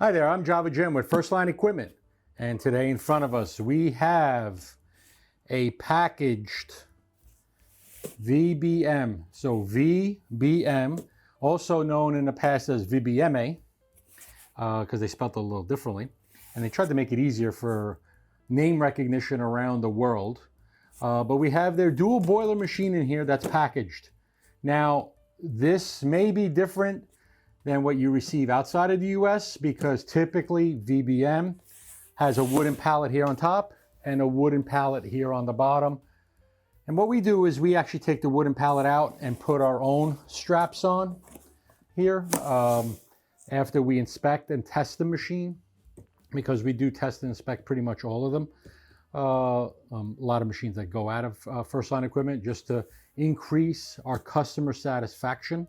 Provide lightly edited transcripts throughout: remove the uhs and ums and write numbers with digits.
Hi there, I'm Java Jim with First Line Equipment, and today in front of us we have a packaged VBM. So VBM, also known in the past as VBMA, because they spelled it a little differently, and they tried to make it easier for name recognition around the world. But we have their dual boiler machine in here that's packaged. Now, this may be different than what you receive outside of the US, because typically VBM has a wooden pallet here on top and a wooden pallet here on the bottom. And what we do is we actually take the wooden pallet out and put our own straps on here after we inspect and test the machine, because we do test and inspect pretty much all of them. A lot of machines that go out of First Line Equipment just to increase our customer satisfaction.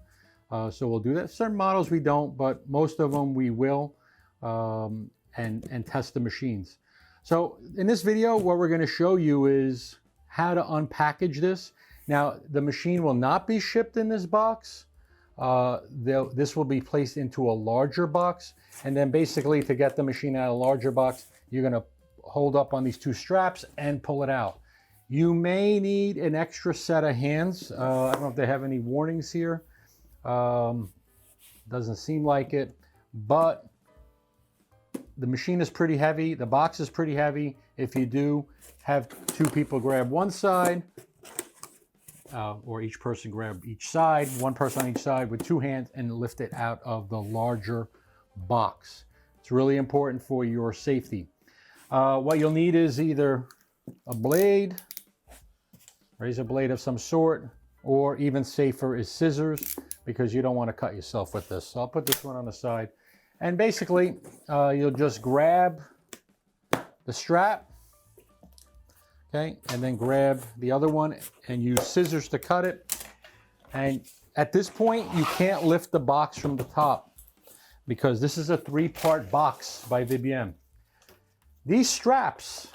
So we'll do that. Certain models we don't, but most of them we will, and test the machines. So in this video, what we're going to show you is how to unpackage this. Now, the machine will not be shipped in this box. This will be placed into a larger box. And then basically to get the machine out of a larger box, you're going to hold up on these two straps and pull it out. You may need an extra set of hands. I don't know if they have any warnings here. Doesn't seem like it, but the machine is pretty heavy. The box is pretty heavy. If you do, have two people grab one side, or each person grab each side, one person on each side with two hands, and lift it out of the larger box. It's really important for your safety. What you'll need is either a blade, razor blade of some sort, or even safer is scissors, because you don't want to cut yourself with this. So I'll put this one on the side. And basically, you'll just grab the strap, okay, and then grab the other one and use scissors to cut it. And at this point, you can't lift the box from the top, because this is a 3-part box by VBM. These straps,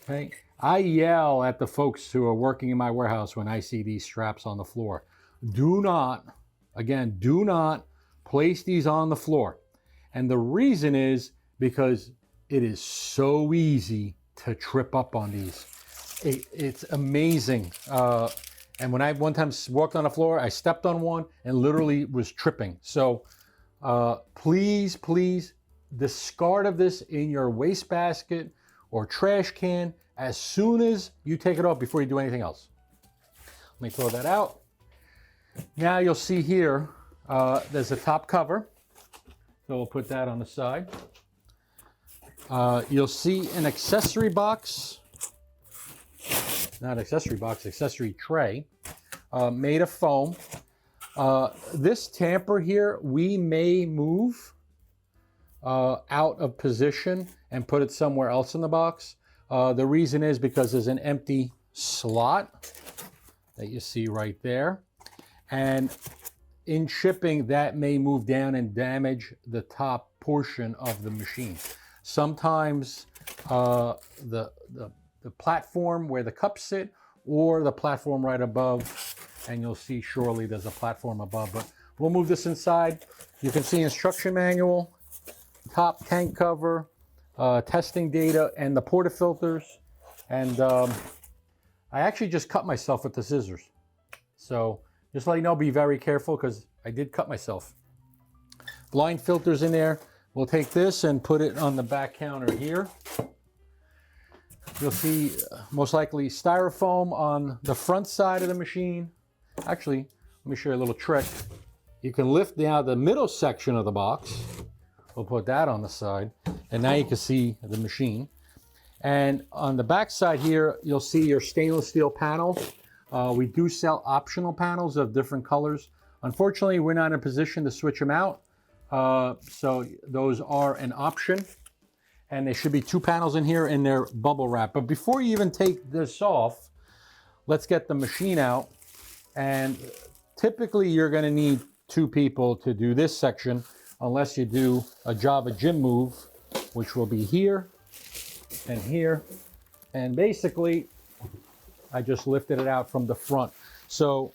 okay, I yell at the folks who are working in my warehouse when I see these straps on the floor. Do not, again, do not place these on the floor. And the reason is because it is so easy to trip up on these. It's amazing. And when I one time walked on the floor, I stepped on one and literally was tripping. So please, please discard of this in your wastebasket or trash can as soon as you take it off, before you do anything else. Let me throw that out. Now you'll see here, there's a top cover. So we'll put that on the side. You'll see an accessory box, not accessory box, accessory tray, made of foam. This tamper here, we may move out of position and put it somewhere else in the box. The reason is because there's an empty slot that you see right there. And in shipping, that may move down and damage the top portion of the machine. Sometimes the platform where the cups sit, or the platform right above, and you'll see surely there's a platform above, but we'll move this inside. You can see instruction manual, top tank cover, testing data, and the portafilters. And I actually just cut myself with the scissors. So just let you know, be very careful, because I did cut myself. Blind filters in there. We'll take this and put it on the back counter here. You'll see most likely styrofoam on the front side of the machine. Actually, let me show you a little trick. You can lift down the middle section of the box. We'll put that on the side, and now you can see the machine. And on the back side here, you'll see your stainless steel panels. We do sell optional panels of different colors. Unfortunately, we're not in a position to switch them out. So those are an option. And there should be 2 panels in here, and they're bubble wrap. But before you even take this off, let's get the machine out. And typically you're gonna need 2 people to do this section, unless you do a Java Jim move, which will be here and here. And basically, I just lifted it out from the front. So,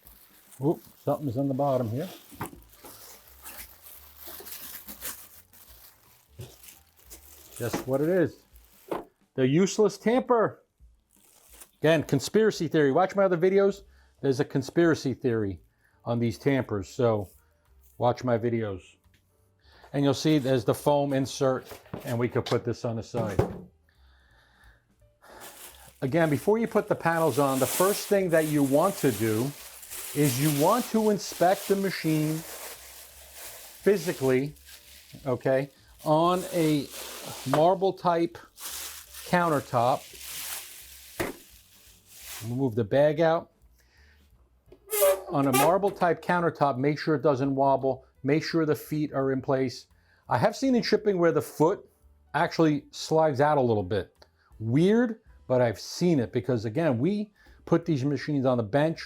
something's on the bottom here. Guess what it is? The useless tamper. Again, conspiracy theory. Watch my other videos. There's a conspiracy theory on these tampers, so watch my videos. And you'll see there's the foam insert, and we could put this on the side. Again, before you put the panels on, the first thing that you want to do is you want to inspect the machine physically, okay, on a marble type countertop. Move the bag out. On a marble type countertop, make sure it doesn't wobble. Make sure the feet are in place. I have seen in shipping where the foot actually slides out a little bit. Weird, but I've seen it because, again, we put these machines on the bench.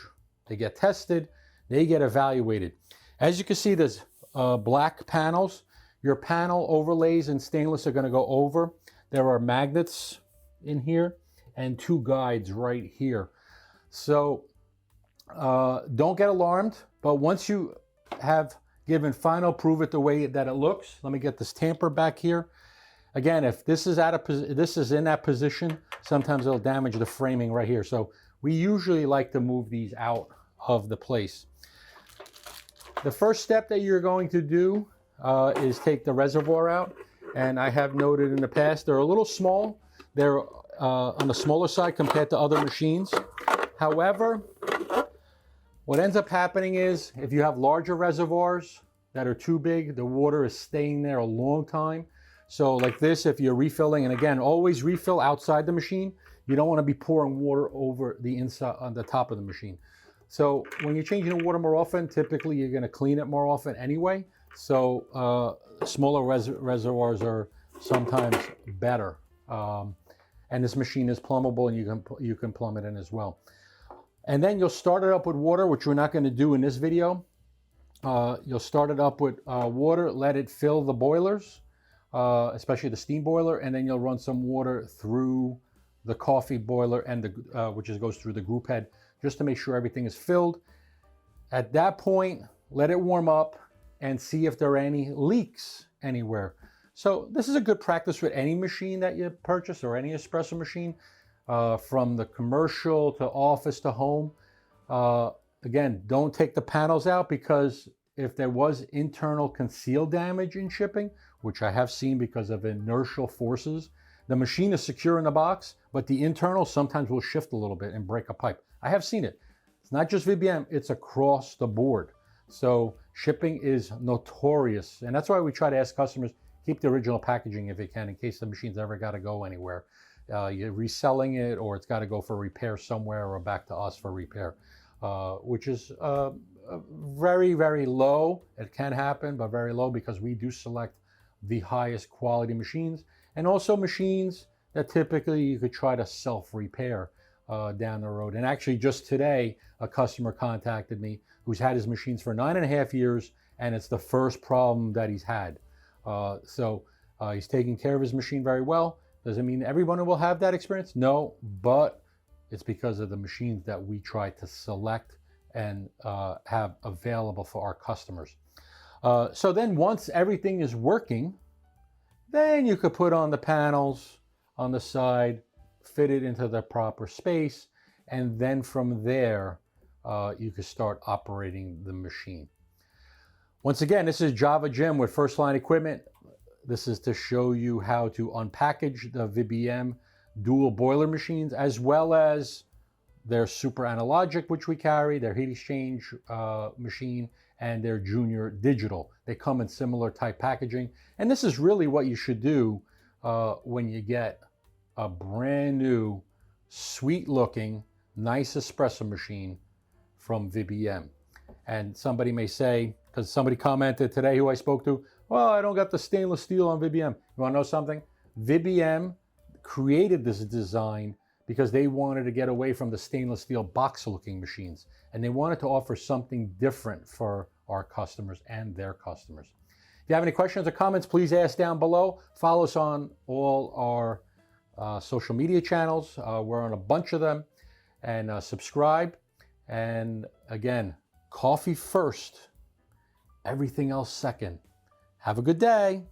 They get tested. They get evaluated. As you can see, there's black panels. Your panel overlays in stainless are going to go over. There are magnets in here and 2 guides right here. So don't get alarmed, but once you have given final proof it the way that it looks, let me get this tamper back here. Again, if this is in that position, sometimes it'll damage the framing right here. So we usually like to move these out of the place. The first step that you're going to do is take the reservoir out. And I have noted in the past, they're a little small. They're on the smaller side compared to other machines. However, what ends up happening is if you have larger reservoirs that are too big, the water is staying there a long time. So like this, if you're refilling, and again, always refill outside the machine. You don't want to be pouring water over the inside on the top of the machine. So when you're changing the water more often, typically you're going to clean it more often anyway. So smaller reservoirs are sometimes better. And this machine is plumbable, and you can plumb it in as well. And then you'll start it up with water, which we're not going to do in this video. You'll start it up with water, let it fill the boilers, especially the steam boiler, and then you'll run some water through the coffee boiler and which goes through the group head, just to make sure everything is filled. At that point, let it warm up and see if there are any leaks anywhere. So this is a good practice with any machine that you purchase, or any espresso machine, from the commercial to office to home. Again, don't take the panels out, because if there was internal concealed damage in shipping, which I have seen because of inertial forces, the machine is secure in the box, but the internal sometimes will shift a little bit and break a pipe. I have seen it. It's not just VBM, it's across the board. So shipping is notorious. And that's why we try to ask customers, keep the original packaging if you can, in case the machine's ever got to go anywhere. You're reselling it, or it's got to go for repair somewhere, or back to us for repair, which is very, very low. It can happen, but very low, because we do select the highest quality machines, and also machines that typically you could try to self-repair down the road. And actually just today, a customer contacted me who's had his machines for 9.5 years, and it's the first problem that he's had. So he's taking care of his machine very well. Does it mean everyone will have that experience? No, but it's because of the machines that we try to select and have available for our customers. So then once everything is working, then you could put on the panels on the side, fit it into the proper space, and then from there, you could start operating the machine. Once again, this is Java Jim with First Line Equipment. This is to show you how to unpackage the VBM dual boiler machines, as well as their super analogic, which we carry, their heat exchange machine, and their junior digital. They come in similar type packaging. And this is really what you should do when you get a brand new, sweet looking, nice espresso machine from VBM. And somebody may say, because somebody commented today who I spoke to, well, I don't got the stainless steel on VBM. You want to know something? VBM created this design because they wanted to get away from the stainless steel box looking machines. And they wanted to offer something different for our customers and their customers. If you have any questions or comments, please ask down below. Follow us on all our social media channels. We're on a bunch of them. And subscribe. And again, coffee first, everything else second. Have a good day.